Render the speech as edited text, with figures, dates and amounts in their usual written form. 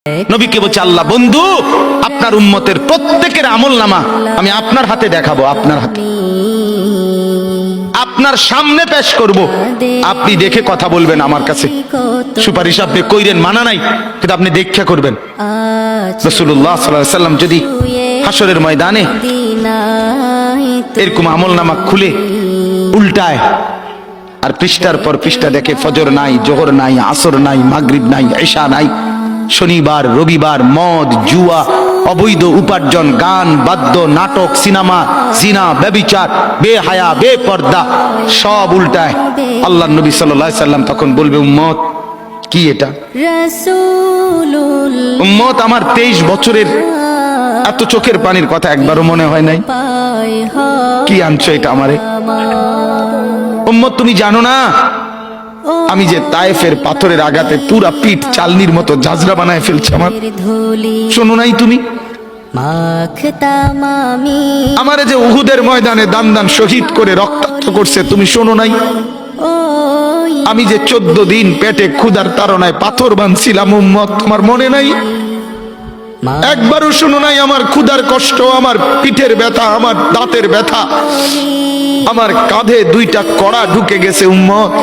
নবীকে বলছে আল্লাহ বন্ধু আপনার উম্মতের প্রত্যেকের আমলনামা আমি আপনার হাতে দেখাবো, আপনার হাতে আপনার সামনে পেশ করব, আপনি দেখে কথা বলবেন আমার কাছে। সুপারিশ আপনি কইরেন মানা নাই, কিন্তু আপনি দেখা করবেন। রাসূলুল্লাহ সাল্লাল্লাহু আলাইহি ওয়াসাল্লাম যদি হাসরের ময়দানে এরকম আমলনামা খুলে উল্টায় আর পৃষ্ঠার পর পৃষ্ঠা দেখে ফজর নাই, জোহর নাই, আসর নাই, মাগরিব নাই, ইশা নাই, শনিবার রবিবার, মদ জুয়া, অবৈধ উপার্জন, গান বাদ্য, নাটক, সিনেমা, জিনা, ব্যভিচার, বেহায়া, বেপর্দা সব উল্টায়। আল্লাহর নবী সাল্লাল্লাহু আলাইহি সাল্লাম তখন বলবে উম্মত কি এটা? উম্মত আমার 23 বছরের এত চোখের পানির কথা একবারও মনে হয় নাই, কি আনছো এটা আমারে? উম্মত তুমি জানো না আমি যে তায়েফের পাথরের আঘাতে পুরা পিঠ চালনির মতো জাজরা বানায় ফেলছে আমার? শোনো নাই তুমি? আমারে যে উহুদের ময়দানে দান দান শহীদ করে রক্তাক্ত করছে, তুমি শোনো নাই? আমি যে 14 দিন পেটে ক্ষুধার তাড়নায় পাথর বাঁধছিলাম, উম্মত তোমার মনে নাই? একবারও শোনো নাই আমার ক্ষুধার কষ্ট, আমার পিঠের ব্যথা, আমার দাঁতের ব্যথা, আমার কাঁধে 2টা কড়া ঢুকে গেছে উম্মত?